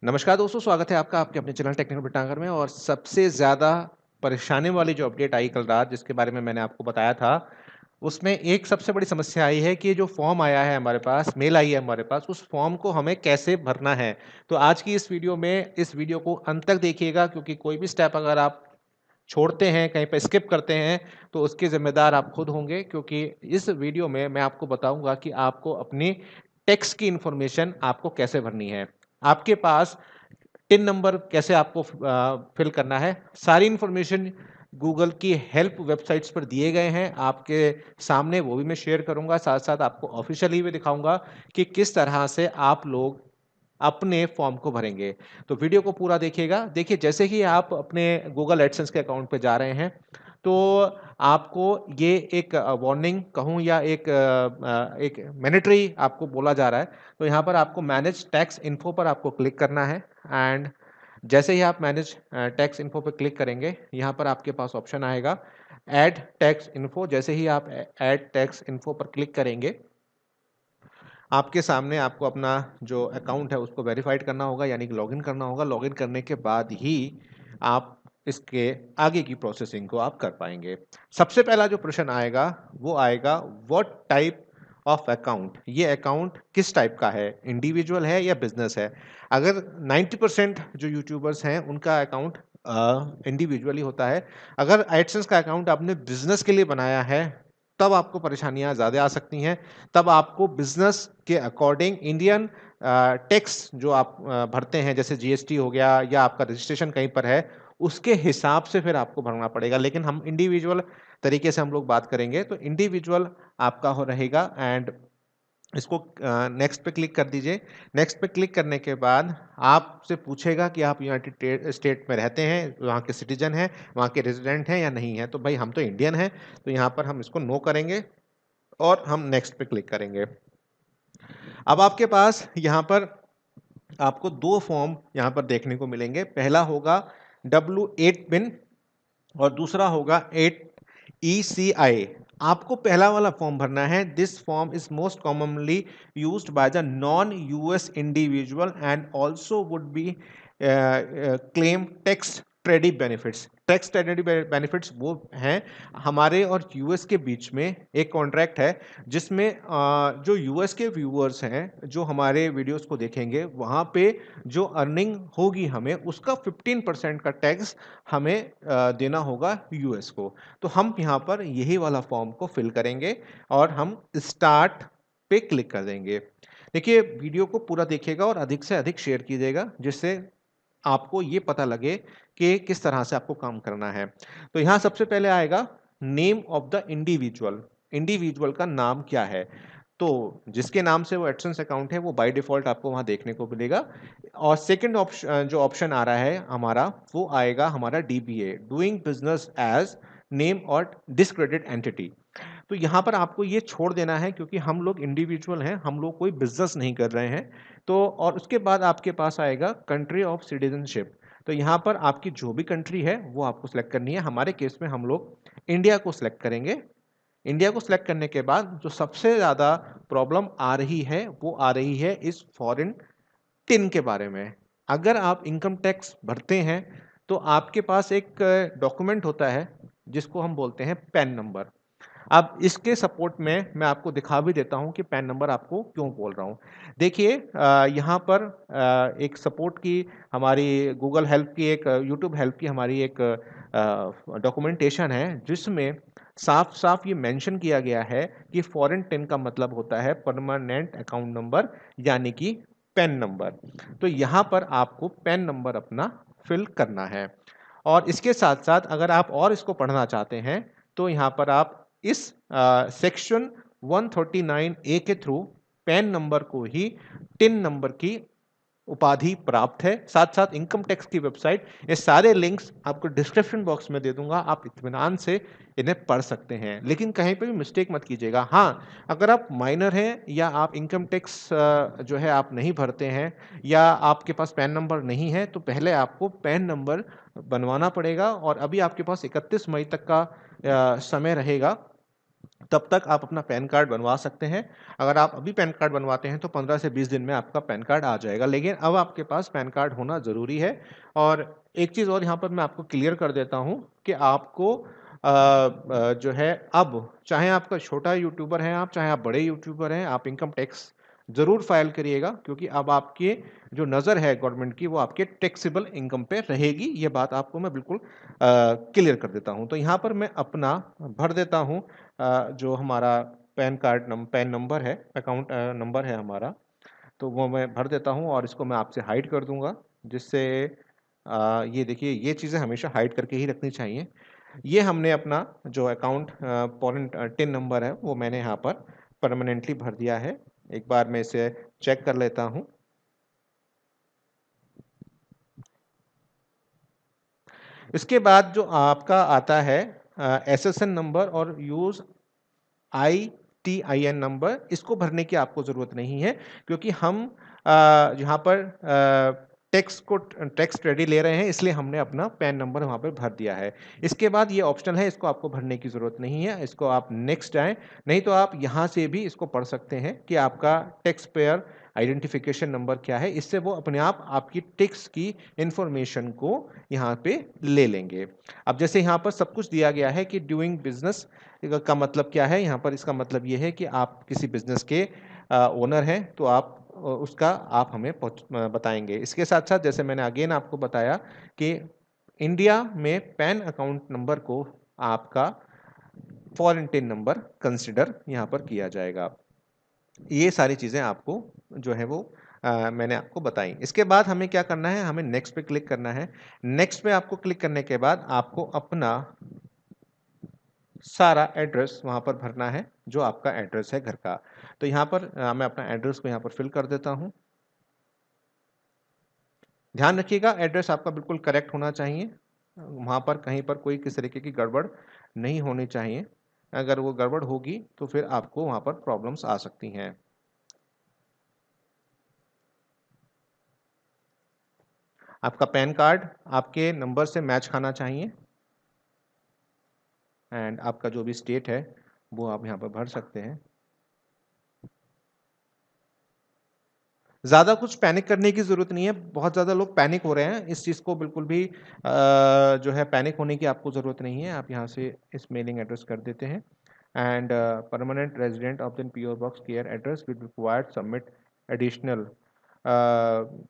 नमस्कार दोस्तों, स्वागत है आपका आपके अपने चैनल टेक्निकल बिटांगर में। और सबसे ज़्यादा परेशानी वाली जो अपडेट आई कल रात, जिसके बारे में मैंने आपको बताया था, उसमें एक सबसे बड़ी समस्या आई है कि जो फॉर्म आया है हमारे पास, मेल आई है हमारे पास, उस फॉर्म को हमें कैसे भरना है। तो आज की इस वीडियो में इस वीडियो को अंत तक देखिएगा, क्योंकि कोई भी स्टेप अगर आप छोड़ते हैं, कहीं पे स्किप करते हैं, तो उसके ज़िम्मेदार आप खुद होंगे। क्योंकि इस वीडियो में मैं आपको बताऊँगा कि आपको अपनी टैक्स की इन्फॉर्मेशन आपको कैसे भरनी है। आपके पास टिन नंबर कैसे आपको फिल करना है, सारी इन्फॉर्मेशन गूगल की हेल्प वेबसाइट्स पर दिए गए हैं आपके सामने, वो भी मैं शेयर करूंगा। साथ साथ आपको ऑफिशियली भी दिखाऊंगा कि किस तरह से आप लोग अपने फॉर्म को भरेंगे। तो वीडियो को पूरा देखिएगा। देखिए, जैसे ही आप अपने गूगल एडसेंस के अकाउंट पे जा रहे हैं, तो आपको ये एक वार्निंग कहूँ या एक मैंडेटरी आपको बोला जा रहा है। तो यहाँ पर आपको मैनेज टैक्स इन्फो पर आपको क्लिक करना है। एंड जैसे ही आप मैनेज टैक्स इन्फो पे क्लिक करेंगे, यहाँ पर आपके पास ऑप्शन आएगा ऐड टैक्स इन्फो। जैसे ही आप ऐड टैक्स इन्फो पर क्लिक करेंगे, आपके सामने आपको अपना जो अकाउंट है उसको वेरीफाइड करना होगा, यानी कि लॉगिन करना होगा। लॉगिन करने के बाद ही आप इसके आगे की प्रोसेसिंग को आप कर पाएंगे। सबसे पहला जो प्रश्न आएगा वो आएगा, व्हाट टाइप ऑफ अकाउंट, ये अकाउंट किस टाइप का है, इंडिविजुअल है या बिजनेस है। अगर 90% जो यूट्यूबर्स हैं उनका अकाउंट इंडिविजुअली होता है। अगर एडसेंस का अकाउंट आपने बिजनेस के लिए बनाया है, तब आपको परेशानियां ज़्यादा आ सकती हैं। तब आपको बिजनेस के अकॉर्डिंग इंडियन टैक्स जो आप भरते हैं, जैसे जीएसटी हो गया या आपका रजिस्ट्रेशन कहीं पर है, उसके हिसाब से फिर आपको भरना पड़ेगा। लेकिन हम इंडिविजुअल तरीके से हम लोग बात करेंगे, तो इंडिविजुअल आपका हो रहेगा। एंड इसको नेक्स्ट पे क्लिक कर दीजिए। नेक्स्ट पे क्लिक करने के बाद आपसे पूछेगा कि आप यूनाइटेड स्टेट में रहते हैं, वहाँ के सिटीजन हैं, वहाँ के रेजिडेंट हैं या नहीं है। तो भाई हम तो इंडियन हैं, तो यहाँ पर हम इसको नो करेंगे और हम नेक्स्ट पे क्लिक करेंगे। अब आपके पास यहाँ पर आपको दो फॉर्म यहाँ पर देखने को मिलेंगे। पहला होगा W8 पिन और दूसरा होगा 8 ECI। आपको पहला वाला फॉर्म भरना है। This form is most commonly used by the non US individual and also would be claim tax credit benefits. Tax credit benefits वो हैं, हमारे और यूएस के बीच में एक कॉन्ट्रैक्ट है, जिसमें जो यूएस के व्यूअर्स हैं जो हमारे वीडियोस को देखेंगे, वहाँ पे जो अर्निंग होगी हमें उसका 15% का टैक्स हमें देना होगा यूएस को। तो हम यहाँ पर यही वाला फॉर्म को फिल करेंगे और हम स्टार्ट पे क्लिक कर देंगे। देखिए, वीडियो को पूरा देखिएगा और अधिक से अधिक शेयर कीजिएगा, जिससे आपको ये पता लगे कि किस तरह से आपको काम करना है। तो यहाँ सबसे पहले आएगा name of the individual. Individual का नाम क्या है, तो जिसके नाम से वो एडसेंस अकाउंट है वो बाय डिफॉल्ट आपको वहां देखने को मिलेगा। और सेकंड ऑप्शन जो ऑप्शन आ रहा है हमारा, वो आएगा हमारा DBA, doing business as name और डिस्क्रेडिट एंटिटी। तो यहाँ पर आपको ये छोड़ देना है, क्योंकि हम लोग इंडिविजुअल हैं, हम लोग कोई बिजनेस नहीं कर रहे हैं। तो और उसके बाद आपके पास आएगा कंट्री ऑफ सिटीजनशिप। तो यहाँ पर आपकी जो भी कंट्री है वो आपको सिलेक्ट करनी है। हमारे केस में हम लोग इंडिया को सिलेक्ट करेंगे। इंडिया को सिलेक्ट करने के बाद जो सबसे ज़्यादा प्रॉब्लम आ रही है वो आ रही है इस फॉरेन टिन के बारे में। अगर आप इनकम टैक्स भरते हैं, तो आपके पास एक डॉक्यूमेंट होता है जिसको हम बोलते हैं पैन नंबर। अब इसके सपोर्ट में मैं आपको दिखा भी देता हूं कि पैन नंबर आपको क्यों बोल रहा हूं। देखिए, यहाँ पर एक सपोर्ट की हमारी गूगल हेल्प की, एक यूट्यूब हेल्प की हमारी एक डॉक्यूमेंटेशन है, जिसमें साफ साफ ये मेंशन किया गया है कि फॉरेन टिन का मतलब होता है परमानेंट अकाउंट नंबर, यानी कि पैन नंबर। तो यहाँ पर आपको पैन नंबर अपना फिल करना है। और इसके साथ साथ अगर आप और इसको पढ़ना चाहते हैं, तो यहाँ पर आप इस सेक्शन 139 ए के थ्रू पैन नंबर को ही टिन नंबर की उपाधि प्राप्त है। साथ साथ इनकम टैक्स की वेबसाइट, ये सारे लिंक्स आपको डिस्क्रिप्शन बॉक्स में दे दूंगा, आप इत्मीनान से इन्हें पढ़ सकते हैं। लेकिन कहीं पे भी मिस्टेक मत कीजिएगा। हाँ, अगर आप माइनर हैं या आप इनकम टैक्स जो है आप नहीं भरते हैं, या आपके पास पैन नंबर नहीं है, तो पहले आपको पैन नंबर बनवाना पड़ेगा। और अभी आपके पास 31 मई तक का समय रहेगा तब तक आप अपना पैन कार्ड बनवा सकते हैं। अगर आप अभी पैन कार्ड बनवाते हैं तो 15 से 20 दिन में आपका पैन कार्ड आ जाएगा, लेकिन अब आपके पास पैन कार्ड होना ज़रूरी है। और एक चीज़ और यहाँ पर मैं आपको क्लियर कर देता हूँ कि आपको जो है, अब चाहे आपका छोटा यूट्यूबर है आप, चाहे आप बड़े यूट्यूबर हैं, आप इनकम टैक्स ज़रूर फाइल करिएगा, क्योंकि अब आपके जो नज़र है गवर्नमेंट की वो आपके टैक्सेबल इनकम पे रहेगी। ये बात आपको मैं बिल्कुल क्लियर कर देता हूँ। तो यहाँ पर मैं अपना भर देता हूँ जो हमारा पैन नंबर है, अकाउंट नंबर है हमारा, तो वो मैं भर देता हूँ और इसको मैं आपसे हाइड कर दूंगा, जिससे ये देखिए, ये चीज़ें हमेशा हाइड करके ही रखनी चाहिए। ये हमने अपना जो अकाउंट फॉरेन टिन नंबर है वो मैंने यहाँ पर परमानेंटली भर दिया है। एक बार मैं इसे चेक कर लेता हूँ। इसके बाद जो आपका आता है एसएसएन नंबर और यूज ITIN नंबर, इसको भरने की आपको ज़रूरत नहीं है, क्योंकि हम यहाँ पर टैक्स रेडी ले रहे हैं, इसलिए हमने अपना पैन नंबर वहाँ पर भर दिया है। इसके बाद ये ऑप्शनल है, इसको आपको भरने की ज़रूरत नहीं है। इसको आप नेक्स्ट जाएं, नहीं तो आप यहाँ से भी इसको पढ़ सकते हैं कि आपका टैक्स पेयर आइडेंटिफिकेशन नंबर क्या है। इससे वो अपने आप आपकी टैक्स की इंफॉर्मेशन को यहाँ पे ले लेंगे। अब जैसे यहाँ पर सब कुछ दिया गया है कि डूइंग बिजनेस का मतलब क्या है, यहाँ पर इसका मतलब ये है कि आप किसी बिजनेस के ओनर हैं, तो आप उसका आप हमें बताएंगे। इसके साथ साथ जैसे मैंने अगेन आपको बताया कि इंडिया में पैन अकाउंट नंबर को आपका फॉरेन टिन नंबर कंसिडर यहाँ पर किया जाएगा। ये सारी चीज़ें आपको जो है वो मैंने आपको बताई। इसके बाद हमें क्या करना है, हमें नेक्स्ट पे क्लिक करना है। नेक्स्ट पे आपको क्लिक करने के बाद आपको अपना सारा एड्रेस वहाँ पर भरना है, जो आपका एड्रेस है घर का। तो यहाँ पर मैं अपना एड्रेस को यहाँ पर फिल कर देता हूँ। ध्यान रखिएगा, एड्रेस आपका बिल्कुल करेक्ट होना चाहिए। वहाँ पर कहीं पर कोई किसी तरीके की गड़बड़ नहीं होनी चाहिए। अगर वो गड़बड़ होगी तो फिर आपको वहाँ पर प्रॉब्लम्स आ सकती हैं। आपका पैन कार्ड आपके नंबर से मैच खाना चाहिए, एंड आपका जो भी स्टेट है वो आप यहाँ पर भर सकते हैं। ज़्यादा कुछ पैनिक करने की ज़रूरत नहीं है। बहुत ज़्यादा लोग पैनिक हो रहे हैं, इस चीज़ को बिल्कुल भी जो है पैनिक होने की आपको ज़रूरत नहीं है। आप यहाँ से इस मेलिंग एड्रेस कर देते हैं, and permanent resident of the PO box care address will required submit additional.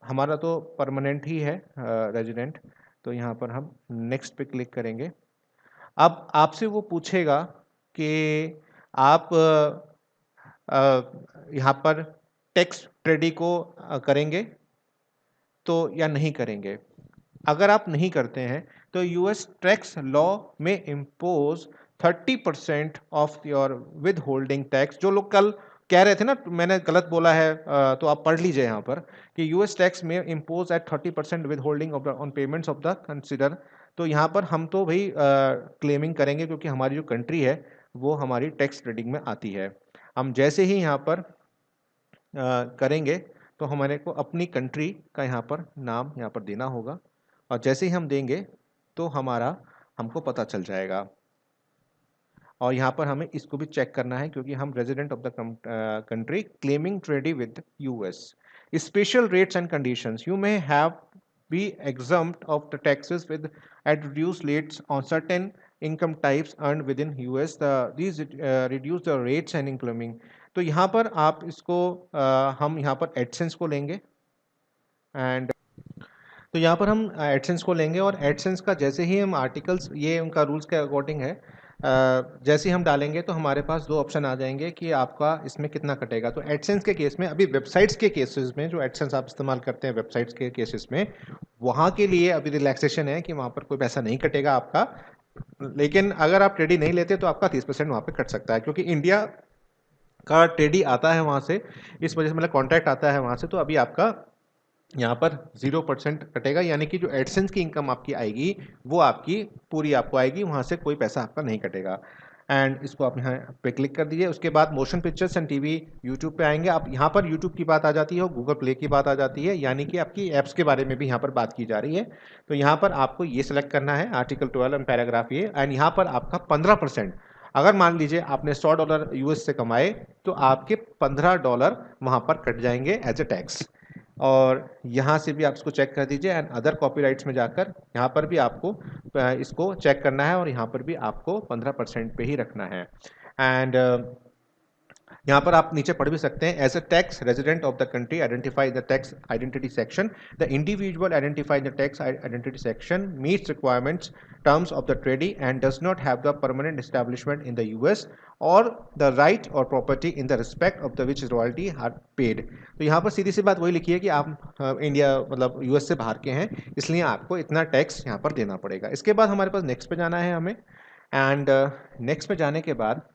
हमारा तो परमानेंट ही है रेजिडेंट, तो यहाँ पर हम नेक्स्ट पे क्लिक करेंगे। अब आपसे वो पूछेगा कि आप यहाँ पर टैक्स ट्रेडी को करेंगे तो या नहीं करेंगे। अगर आप नहीं करते हैं तो यूएस टैक्स लॉ में impose 30% of your with holding tax. जो लोग कल कह रहे थे ना मैंने गलत बोला है, तो आप पढ़ लीजिए यहाँ पर कि यूएस टैक्स में impose at 30% withholding of the on payments of the consider. तो यहाँ पर हम तो भाई क्लेमिंग करेंगे, क्योंकि हमारी जो कंट्री है वो हमारी टैक्स ट्रेडिंग में आती है। हम जैसे ही यहाँ पर करेंगे तो हमारे को अपनी कंट्री का यहाँ पर नाम यहाँ पर देना होगा, और जैसे ही हम देंगे तो हमारा हमको पता चल जाएगा। और यहाँ पर हमें इसको भी चेक करना है, क्योंकि हम resident of the country claiming treaty with US. Special rates and conditions, you may have be exempt of the taxes with at reduced rates on certain income types earned within US. These reduce the rates and including। तो यहाँ पर आप इसको हम यहाँ पर AdSense को लेंगे, एंड तो यहाँ पर हम एडसेंस को लेंगे, और एडसेंस का जैसे ही हम आर्टिकल्स, ये उनका रूल्स के अकॉर्डिंग है, जैसे ही हम डालेंगे तो हमारे पास दो ऑप्शन आ जाएंगे कि आपका इसमें कितना कटेगा। तो एडसेंस के केस में, अभी वेबसाइट्स के केसेस में जो एडसेंस आप इस्तेमाल करते हैं वेबसाइट्स के केसेस में, वहाँ के लिए अभी रिलैक्सेशन है कि वहाँ पर कोई पैसा नहीं कटेगा आपका। लेकिन अगर आप ट्रेडी नहीं लेते तो आपका 30% वहाँ पर कट सकता है, क्योंकि इंडिया का ट्रेडी आता है वहाँ से, इस वजह से मतलब कॉन्ट्रैक्ट आता है वहाँ से। तो अभी आपका यहाँ पर 0% कटेगा, यानी कि जो एडसेंस की इनकम आपकी आएगी वो आपकी पूरी आपको आएगी, वहाँ से कोई पैसा आपका नहीं कटेगा। एंड इसको आप यहाँ पे क्लिक कर दीजिए। उसके बाद motion pictures and TV YouTube पे आएंगे। आप यहाँ पर यूट्यूब की बात आ जाती है और गूगल प्ले की बात आ जाती है, यानी कि आपकी ऐप्स के बारे में भी यहाँ पर बात की जा रही है। तो यहाँ पर आपको ये सिलेक्ट करना है आर्टिकल 12 एंड पैराग्राफ ये, एंड यहाँ पर आपका 15% अगर मान लीजिए आपने $100 यूएस से कमाए तो आपके $15 वहाँ पर कट जाएंगे एज ए टैक्स। और यहाँ से भी आप इसको चेक कर दीजिए एंड अदर कॉपीराइट्स में जाकर यहाँ पर भी आपको इसको चेक करना है और यहाँ पर भी आपको 15% पे ही रखना है। एंड यहाँ पर आप नीचे पढ़ भी सकते हैं, as a tax resident of the country identify the tax identity section, the individual identify the tax identity section meets requirements terms of the treaty and does not have the permanent establishment in the US और the right और property in the respect of the which royalty are paid. तो यहाँ पर सीधी सी बात वही लिखी है कि आप इंडिया मतलब यूएस से बाहर के हैं, इसलिए आपको इतना टैक्स यहाँ पर देना पड़ेगा। इसके बाद हमारे पास नेक्स्ट पे जाना है हमें, एंड नेक्स्ट पे जाने के बाद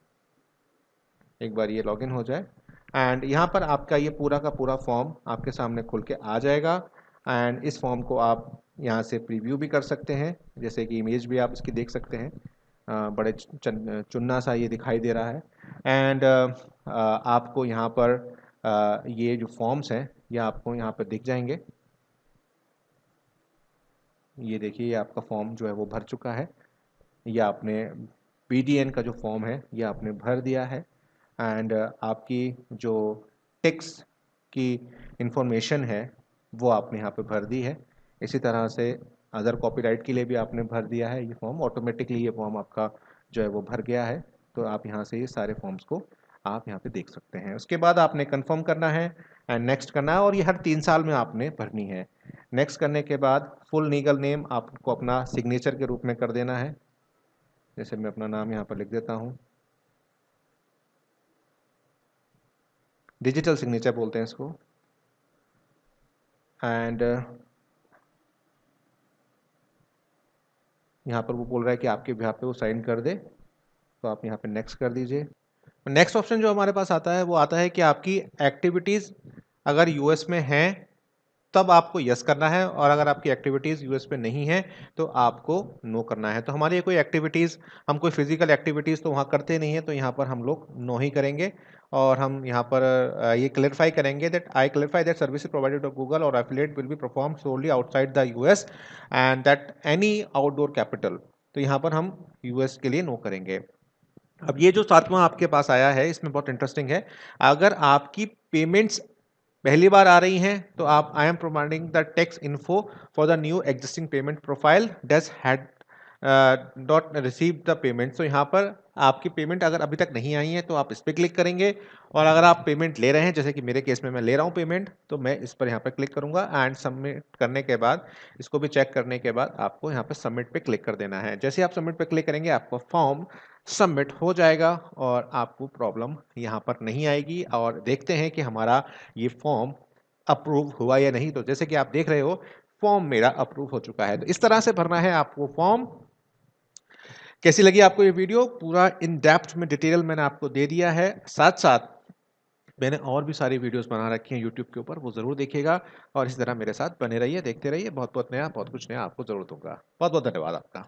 एक बार ये लॉगिन हो जाए एंड यहाँ पर आपका ये पूरा का पूरा फॉर्म आपके सामने खुल के आ जाएगा। एंड इस फॉर्म को आप यहाँ से प्रीव्यू भी कर सकते हैं, जैसे कि इमेज भी आप इसकी देख सकते हैं। बड़े चुन्ना सा ये दिखाई दे रहा है। एंड आपको यहाँ पर ये जो फॉर्म्स हैं ये आपको यहाँ पर दिख जाएंगे। ये देखिए, ये आपका फॉर्म जो है वो भर चुका है। ये आपने BDN का जो फॉर्म है ये आपने भर दिया है। एंड आपकी जो टैक्स की इंफॉर्मेशन है वो आपने यहाँ पे भर दी है। इसी तरह से अदर कॉपीराइट के लिए भी आपने भर दिया है ये फॉर्म, ऑटोमेटिकली ये फॉर्म आपका जो है वो भर गया है। तो आप यहाँ से ये सारे फॉर्म्स को आप यहाँ पे देख सकते हैं। उसके बाद आपने कंफर्म करना है एंड नेक्स्ट करना है, और ये हर 3 साल में आपने भरनी है। नेक्स्ट करने के बाद फुल लीगल नेम आपको अपना सिग्नेचर के रूप में कर देना है। जैसे मैं अपना नाम यहाँ पर लिख देता हूँ, डिजिटल सिग्नेचर बोलते हैं इसको। एंड यहाँ पर वो बोल रहा है कि आपके बिहाफ पे वो साइन कर दे, तो आप यहाँ पे नेक्स्ट कर दीजिए। नेक्स्ट ऑप्शन जो हमारे पास आता है वो आता है कि आपकी एक्टिविटीज़ अगर यूएस में हैं तब आपको यस करना है, और अगर आपकी एक्टिविटीज़ यूएस में नहीं है तो आपको नो करना है। तो हमारी कोई एक्टिविटीज़, हम कोई फिजिकल एक्टिविटीज़ तो वहाँ करते नहीं है, तो यहाँ पर हम लोग नो ही करेंगे। और हम यहाँ पर ये क्लेरिफाई करेंगे that I clarify that services provided by Google और affiliate will be perform solely outside the US and that any outdoor capital. तो यहाँ पर हम यूएस के लिए नो करेंगे। अब ये जो 7वां आपके पास आया है इसमें बहुत इंटरेस्टिंग है। अगर आपकी पेमेंट्स पहली बार आ रही हैं तो आप I am providing the tax info for the new existing payment profile dash had dot receive the payment. तो यहाँ पर आपकी पेमेंट अगर अभी तक नहीं आई है तो आप इस पर क्लिक करेंगे, और अगर आप पेमेंट ले रहे हैं, जैसे कि मेरे केस में मैं ले रहा हूँ पेमेंट, तो मैं इस पर यहाँ पर क्लिक करूँगा एंड सबमिट करने के बाद इसको भी चेक करने के बाद आपको यहाँ पर सबमिट पे क्लिक कर देना है। जैसे आप सबमिट पे क्लिक करेंगे आपका फॉर्म सबमिट हो जाएगा और आपको प्रॉब्लम यहाँ पर नहीं आएगी। और देखते हैं कि हमारा ये फॉर्म अप्रूव हुआ या नहीं। तो जैसे कि आप देख रहे हो फॉर्म मेरा अप्रूव हो चुका है। तो इस तरह से भरना है आपको फॉर्म। कैसी लगी आपको ये वीडियो? पूरा इन डेप्थ में डिटेल मैंने आपको दे दिया है। साथ साथ मैंने और भी सारी वीडियोस बना रखी हैं यूट्यूब के ऊपर, वो जरूर देखिएगा और इसी तरह मेरे साथ बने रहिए, देखते रहिए। बहुत बहुत नया, बहुत कुछ नया आपको जरूर दूंगा। बहुत बहुत धन्यवाद आपका।